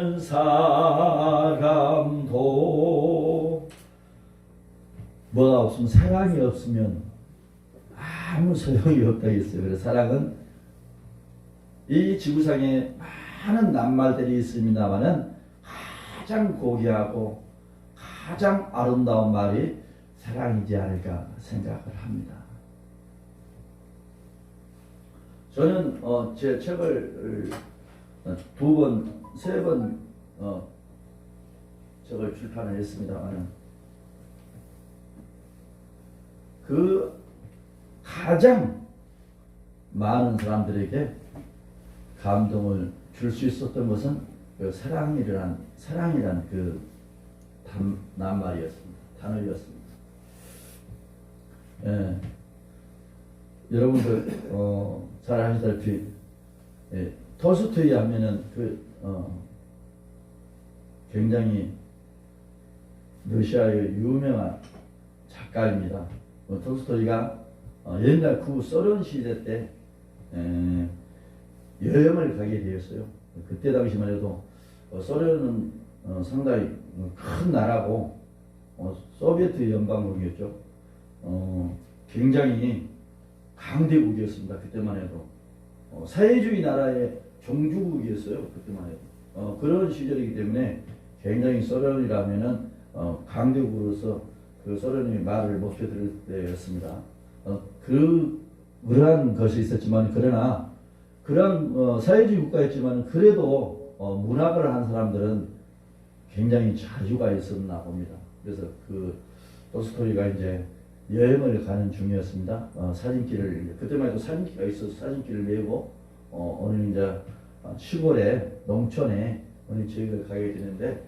많은 사람도 뭐가 없으면, 사랑이 없으면 아무 소용이 없다 했어요. 그래서 사랑은 이 지구상에 많은 낱말들이 있습니다만은 가장 고귀하고 가장 아름다운 말이 사랑이지 않을까 생각을 합니다. 저는 제 책을 두 번, 세 번 책을 출판을 했습니다만 그 가장 많은 사람들에게 감동을 줄 수 있었던 것은 그 사랑이란 그 낱말이었습니다. 단어였습니다. 예. 여러분들 잘 아시다시피 톨스토이 하면은 굉장히 러시아의 유명한 작가입니다. 톨스토이가 옛날 구소련 시대 때 여행을 가게 되었어요. 그때 당시만 해도 소련은 상당히 큰 나라고 소비에트 연방국이었죠. 굉장히 강대국이었습니다. 그때만 해도 사회주의 나라의 종주국이었어요. 그때만 해도 그런 시절이기 때문에 굉장히 소련이라면은 강대국으로서 그 소련이 말을 못 들을 때였습니다. 그러한 것이 있었지만, 그러나 그런 사회주의 국가였지만 그래도 문학을 한 사람들은 굉장히 자유가 있었나 봅니다. 그래서 그 톨스토이가 이제 여행을 가는 중이었습니다. 사진기를, 그때만 해도 사진기가 있어서 사진기를 메고 어느 이제 시골에, 농촌에 어느 지역을 가게 되는데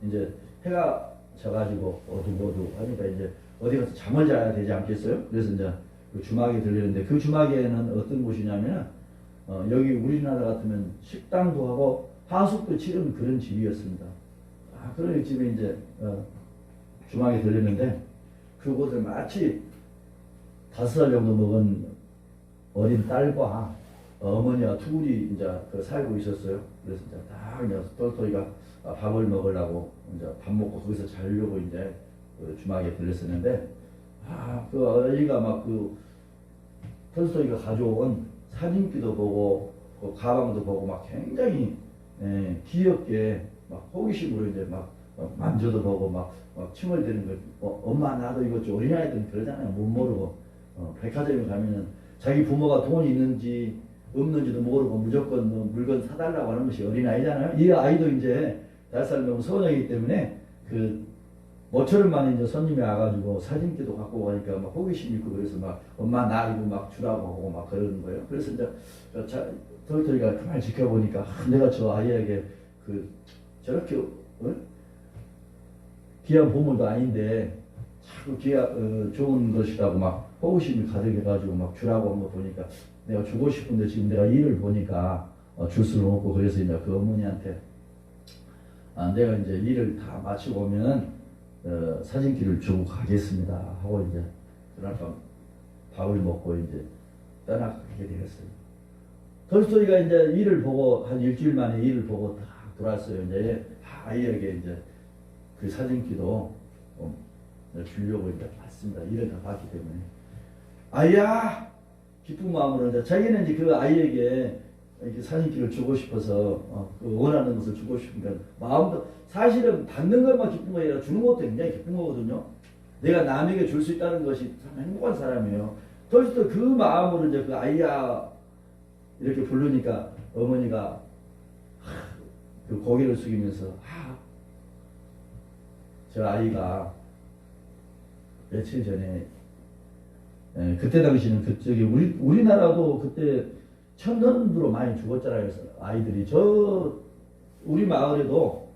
이제 해가 져가지고 어둑어둑하니까 이제 어디 가서 잠을 자야 되지 않겠어요? 그래서 이제 그 주막에 들리는데, 그 주막에는 어떤 곳이냐면 여기 우리나라 같으면 식당도 하고 하숙도 치른 그런 집이었습니다. 그런 집에 이제 주막에 들리는데, 그곳에 마치 5살 정도 먹은 어린 딸과 어머니와 둘이 이제 살고 있었어요. 그래서 이제 딱 이제 톨스토이가 밥을 먹으려고 이제 밥 먹고 거기서 자려고 이제 그 주막에 들렸었는데, 그 아이가 막 그 톨스토이가 가져온 사진기도 보고 그 가방도 보고 막 굉장히 귀엽게 막 호기심으로 이제 막 만져도 보고 막 침을 대는 거. 엄마 나도 이거 좀, 어린아이들은 그러잖아요. 못 모르고 백화점에 가면은 자기 부모가 돈이 있는지 없는지도 모르고 무조건 물건 사달라고 하는 것이 어린아이잖아요. 이 아이도 이제 5살 넘은 소녀이기 때문에 그 모처럼 만에 이제 손님이 와가지고 사진기도 갖고 가니까 막 호기심 있고, 그래서 막 엄마 나 이거 막 주라고 하고 막 그러는 거예요. 그래서 이제 톨스토이가 그만 지켜보니까 내가 저 아이에게 저렇게 귀한 보물도 아닌데 자꾸 좋은 것이라고 막 호기심이 가득해가지고 막 주라고 한 거 보니까 내가 주고 싶은데 지금 내가 일을 보니까 줄 수는 없고, 그래서 이제 그 어머니한테 내가 이제 일을 다 마치고 오면은 사진기를 주고 가겠습니다 하고 이제 그날 밤 밥을 먹고 이제 떠나가게 되었어요. 톨스토이가 이제 일을 보고 한 일주일 만에 일을 보고 딱 돌아왔어요. 이제 아이에게 이제 그 사진기도 주려고 이제 봤습니다. 일을 다 봤기 때문에. 아이야! 기쁜 마음으로 이제 자기는 이제 그 아이에게 이렇게 사진기를 주고 싶어서 그 원하는 것을 주고 싶으니까 마음도, 사실은 받는 것만 기쁜 거 아니라 주는 것도 굉장히 기쁜 거거든요. 내가 남에게 줄 수 있다는 것이 참 행복한 사람이에요. 톨스토이 그 마음으로 이제 그 아이야 이렇게 부르니까 어머니가 그 고개를 숙이면서 저 아이가 며칠 전에 그때 당시는 그쪽에 우리나라도 그때 천연두로 많이 죽었잖아요. 아이들이 우리 마을에도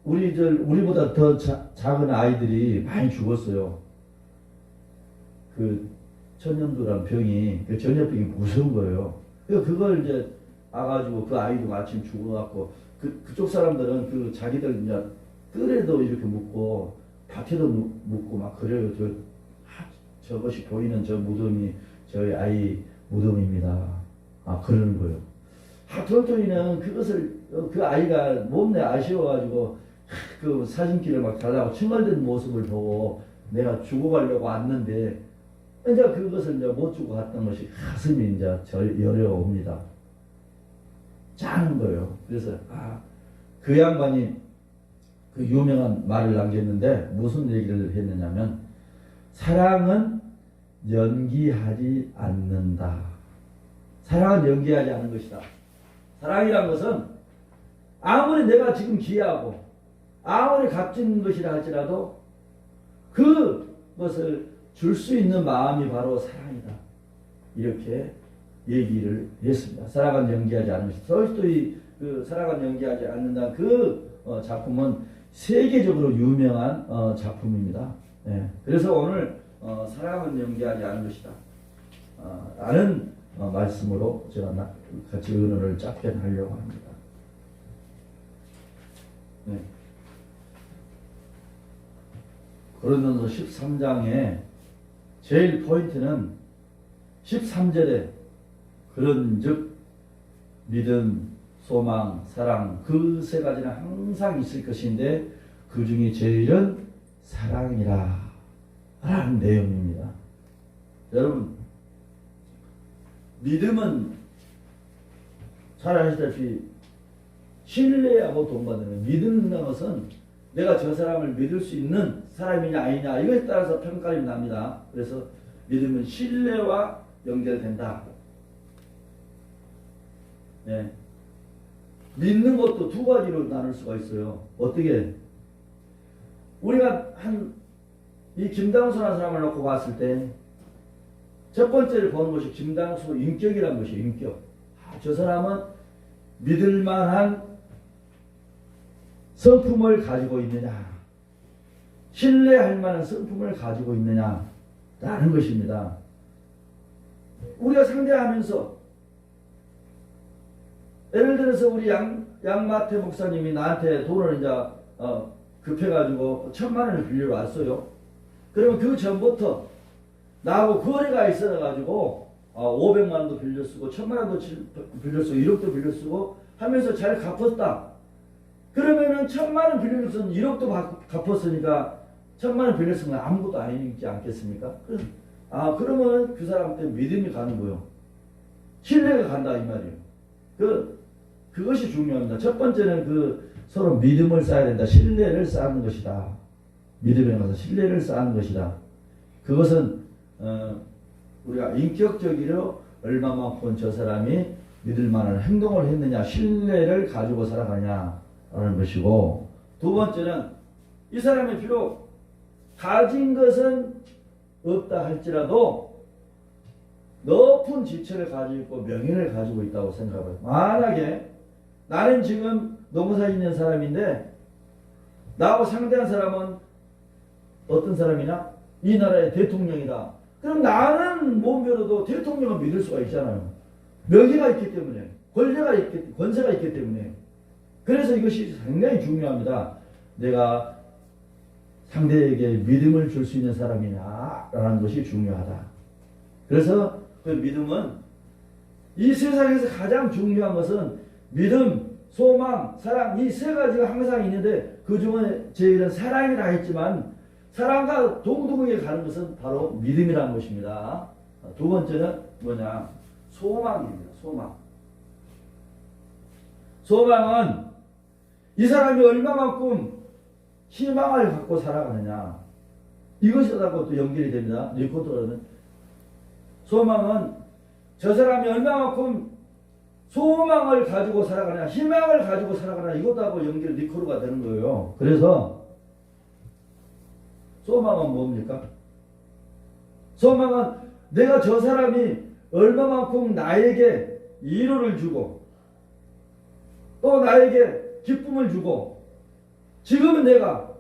우리보다 더 작은 아이들이 많이 죽었어요. 그 천연두라는 병이, 그 전염병이 무서운 거예요. 그걸 이제 와가지고 그 아이도 마침 죽어갖고 그쪽 사람들은 그 자기들 이제 뜰에도 이렇게 묻고 밭에도 묻고 막 그래요. 저것이 보이는 저 무덤이 저희 아이 무덤입니다. 그러는 거예요. 톨스토이는 그것을 그 아이가 못내 아쉬워가지고 그 사진기를 막 달라고 충혈된 모습을 보고 내가 주고 가려고 왔는데 이제 그것을 이제 못 주고 갔던 것이 가슴이 이제 여려옵니다. 짜는 거예요. 그래서 그 양반이 그 유명한 말을 남겼는데 무슨 얘기를 했느냐면 사랑은 연기하지 않는다. 사랑은 연기하지 않는 것이다. 사랑이란 것은 아무리 내가 지금 귀하고 아무리 값진 것이라 할지라도 그것을 줄 수 있는 마음이 바로 사랑이다. 이렇게 얘기를 했습니다. 사랑은 연기하지 않는 것이다. 톨스토이 그 사랑은 연기하지 않는다. 그 작품은 세계적으로 유명한 작품입니다. 네. 그래서 오늘 사랑은 연기하지 않는 것이다. 라는 말씀으로 제가 같이 은어를 짝편하려고 합니다. 네. 고린도서 13장에 제일 포인트는 13절에 그런즉 믿음, 소망, 사랑 그 세 가지는 항상 있을 것인데 그 중에 제일은 사랑이라 라는 내용입니다. 여러분 믿음은 잘 아시다시피 신뢰하고 동반되는 믿음이라는 것은 내가 저 사람을 믿을 수 있는 사람이냐 아니냐 이것에 따라서 평가를 납니다. 그래서 믿음은 신뢰와 연결된다. 네. 믿는 것도 두 가지로 나눌 수가 있어요. 어떻게? 우리가 이 김당수라는 사람을 놓고 봤을 때 첫 번째를 보는 것이 김당수 인격이라는 것이에요. 인격. 저 사람은 믿을 만한 성품을 가지고 있느냐, 신뢰할 만한 성품을 가지고 있느냐라는 것입니다. 우리가 상대하면서 예를 들어서 우리 양마태 목사님이 나한테 돈을 이제 급해가지고 1,000만 원을 빌려 왔어요. 그러면 그 전부터 나하고 거래가 있어가지고 500만 원도 빌려 쓰고 1,000만 원도 빌려 쓰고 1억도 빌려 쓰고 하면서 잘 갚았다. 그러면은 1,000만 원 빌려서 1억도 갚았으니까 1,000만 원 빌렸으면 아무것도 아니지 않겠습니까? 그러면 그 사람한테 믿음이 가는 거예요. 신뢰가 간다 이 말이에요. 그것이 중요합니다. 첫 번째는 서로 믿음을 쌓아야 된다. 신뢰를 쌓는 것이다. 믿음에 가서 신뢰를 쌓는 것이다. 그것은 우리가 인격적으로 얼마만큼 저 사람이 믿을 만한 행동을 했느냐, 신뢰를 가지고 살아가냐라는 것이고, 두 번째는 이 사람이 비록 가진 것은 없다 할지라도 높은 지체를 가지고 있고 명예를 가지고 있다고 생각해요. 만약에 나는 지금 농사 짓는 사람인데 나하고 상대한 사람은 어떤 사람이냐? 이 나라의 대통령이다. 그럼 나는 못 믿어도 대통령을 믿을 수가 있잖아요. 명예가 있기 때문에, 권세가 있기 때문에. 그래서 이것이 상당히 중요합니다. 내가 상대에게 믿음을 줄 수 있는 사람이냐라는 것이 중요하다. 그래서 그 믿음은 이 세상에서 가장 중요한 것은 믿음, 소망, 사랑 이 세 가지가 항상 있는데 그 중에 제일은 사랑이라 했지만 사랑과 동등하게 가는 것은 바로 믿음이라는 것입니다. 두 번째는 뭐냐? 소망입니다. 소망. 소망은 이 사람이 얼마만큼 희망을 갖고 살아가느냐. 이것이라고 또 연결이 됩니다. 니코토라는. 소망은 저 사람이 얼마만큼 소망을 가지고 살아가냐, 희망을 가지고 살아가냐, 이것하고 연결 니코르가 되는 거예요. 그래서 소망은 뭡니까? 소망은 내가 저 사람이 얼마만큼 나에게 위로를 주고 또 나에게 기쁨을 주고 지금은 내가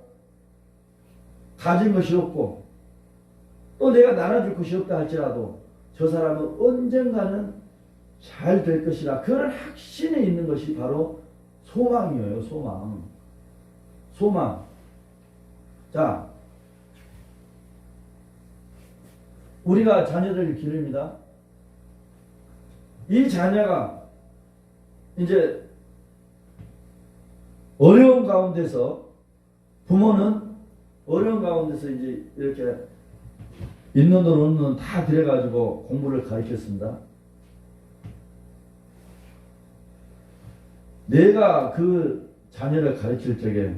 가진 것이 없고 또 내가 나눠줄 것이 없다 할지라도 저 사람은 언젠가는 잘 될 것이라 그런 확신이 있는 것이 바로 소망이에요. 소망. 소망. 자, 우리가 자녀를 기릅니다. 이 자녀가 이제 어려운 가운데서 부모는 어려운 가운데서 이제 이렇게 있는 돈 없는 돈 다 들여가지고 공부를 가르쳤습니다. 내가 그 자녀를 가르칠 적에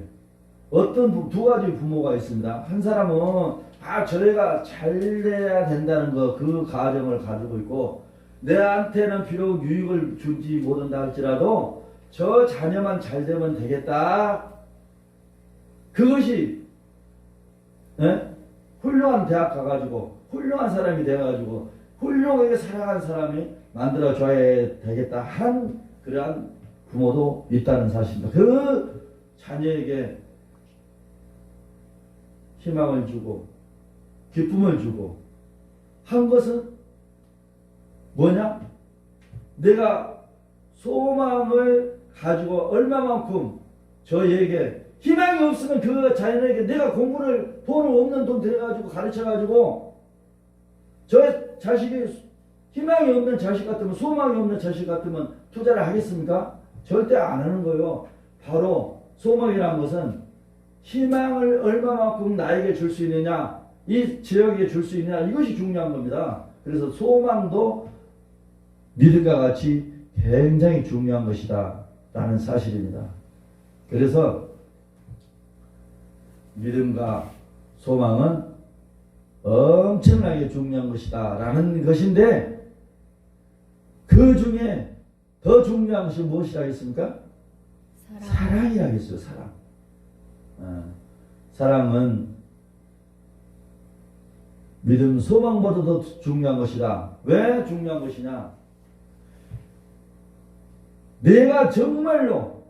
어떤 두 가지 부모가 있습니다. 한 사람은 저애가 잘 돼야 된다는 그 가정을 가지고 있고, 내한테는 비록 유익을 주지 못한다 할지라도 저 자녀만 잘 되면 되겠다. 그것이 훌륭한 대학 가가지고 훌륭한 사람이 돼가지고 훌륭하게 살아간 사람이 만들어줘야 되겠다 하는 그러한 부모도 있다는 사실입니다. 그 자녀에게 희망을 주고 기쁨을 주고 한 것은 뭐냐? 내가 소망을 가지고 얼마만큼 저에게 희망이 없으면 그 자녀에게 내가 공부를 돈을 없는 돈 들여가지고 가르쳐가지고 저 자식이 희망이 없는 자식 같으면, 소망이 없는 자식 같으면 투자를 하겠습니까? 절대 안 하는 거예요. 바로 소망이라는 것은 희망을 얼마만큼 나에게 줄 수 있느냐, 이 지역에 줄 수 있느냐, 이것이 중요한 겁니다. 그래서 소망도 믿음과 같이 굉장히 중요한 것이다 라는 사실입니다. 그래서 믿음과 소망은 엄청나게 중요한 것이다 라는 것인데, 그 중에 더 중요한 것이 무엇이라겠습니까? 사랑이라겠어요. 사랑. 사랑은 믿음, 소망보다 더 중요한 것이다. 왜 중요한 것이냐? 내가 정말로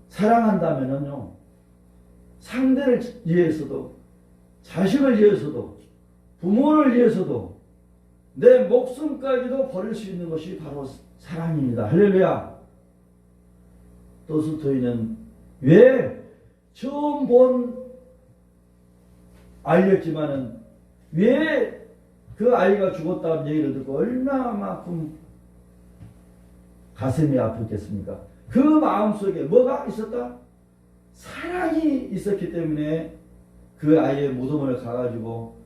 사랑한다면요, 상대를 위해서도, 자식을 위해서도, 부모를 위해서도 내 목숨까지도 버릴 수 있는 것이 바로 사랑입니다. 할렐루야. 토스토이는 왜 처음 알렸지만은 왜 그 아이가 죽었다는 얘기를 듣고 얼마만큼 가슴이 아프겠습니까? 그 마음속에 뭐가 있었다? 사랑이 있었기 때문에 그 아이의 무덤을 가가지고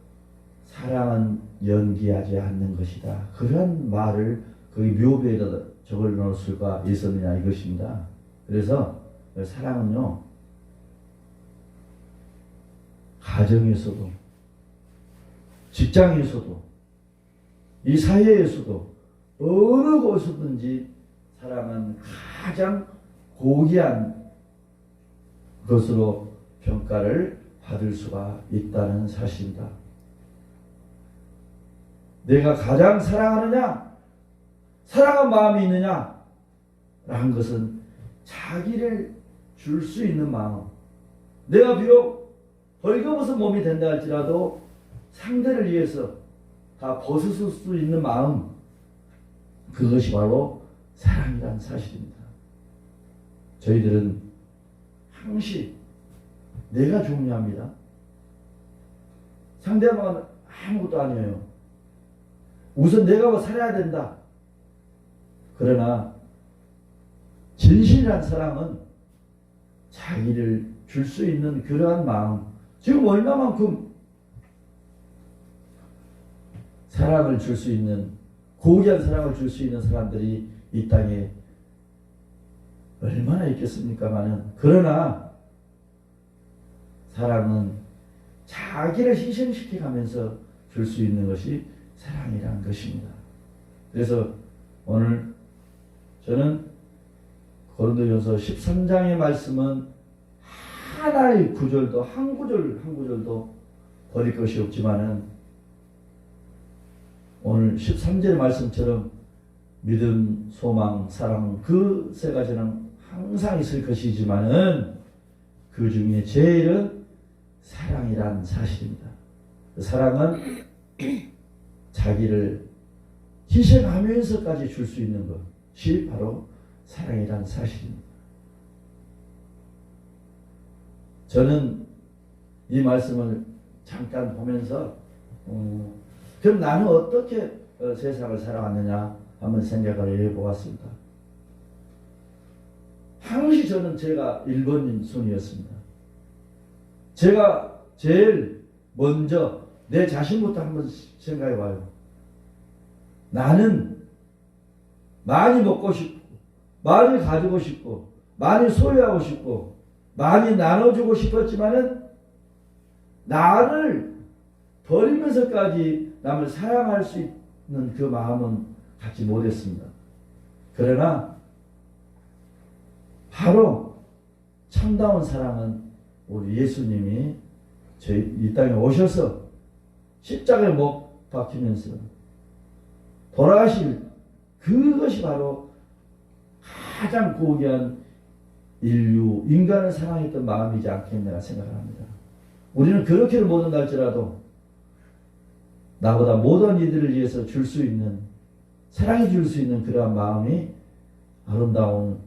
사랑은 연기하지 않는 것이다. 그런 말을 거기 묘비에다 적어 놓을 수가 있었느냐 이것입니다. 그래서 사랑은요, 가정에서도, 직장에서도, 이 사회에서도 어느 곳이든지 사랑은 가장 고귀한 것으로 평가를 받을 수가 있다는 사실입니다. 내가 가장 사랑하느냐, 사랑한 마음이 있느냐 라는 것은 자기를 줄 수 있는 마음, 내가 비록 벌거벗은 몸이 된다 할지라도 상대를 위해서 다 벗을 수 있는 마음, 그것이 바로 사랑이라는 사실입니다. 저희들은 항시 내가 중요합니다. 상대방은 아무것도 아니에요. 우선 내가 뭐 살아야 된다. 그러나 진실한 사랑은 자기를 줄 수 있는 그러한 마음, 지금 얼마만큼 사랑을 줄 수 있는, 고귀한 사랑을 줄 수 있는 사람들이 이 땅에 얼마나 있겠습니까마는, 그러나 사랑은 자기를 희생시켜 가면서 줄 수 있는 것이 사랑이라는 것입니다. 그래서 오늘 저는 고린도전서 13장의 말씀은 하나의 구절도, 한 구절도 버릴 것이 없지만은, 오늘 13절의 말씀처럼 믿음, 소망, 사랑, 그 세 가지는 항상 있을 것이지만은 그 중에 제일은 사랑이란 사실입니다. 그 사랑은 자기를 희생하면서까지 줄 수 있는 것이 바로 사랑이란 사실입니다. 저는 이 말씀을 잠깐 보면서 그럼 나는 어떻게 세상을 살아왔느냐 한번 생각을 해보았습니다. 그것이 저는 제가 1번 순위였습니다. 제가 제일 먼저 내 자신부터 한번 생각해 봐요. 나는 많이 먹고 싶고, 많이 가지고 싶고, 많이 소유하고 싶고, 많이 나눠주고 싶었지만은 나를 버리면서까지 남을 사랑할 수 있는 그 마음은 갖지 못했습니다. 그러나 바로 참다운 사랑은 우리 예수님이 이 땅에 오셔서 십자가에 못 박히면서 돌아가실 그것이 바로 가장 고귀한 인간을 사랑했던 마음이지 않겠나 생각합니다. 우리는 그렇게는 못한다할지라도 나보다 모든 이들을 위해서 줄 수 있는, 사랑해 줄 수 있는 그러한 마음이 아름다운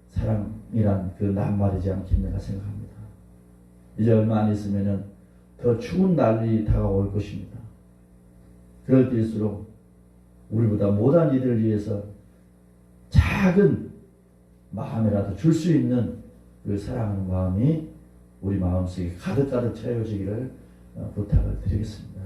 사랑이란 그 낱말이지 않겠나 생각합니다. 이제 얼마 안 있으면은 더 추운 날이 다가올 것입니다. 그럴 때일수록 우리보다 못한 이들을 위해서 작은 마음이라도 줄 수 있는 그 사랑하는 마음이 우리 마음속에 가득가득 채워지기를 부탁을 드리겠습니다.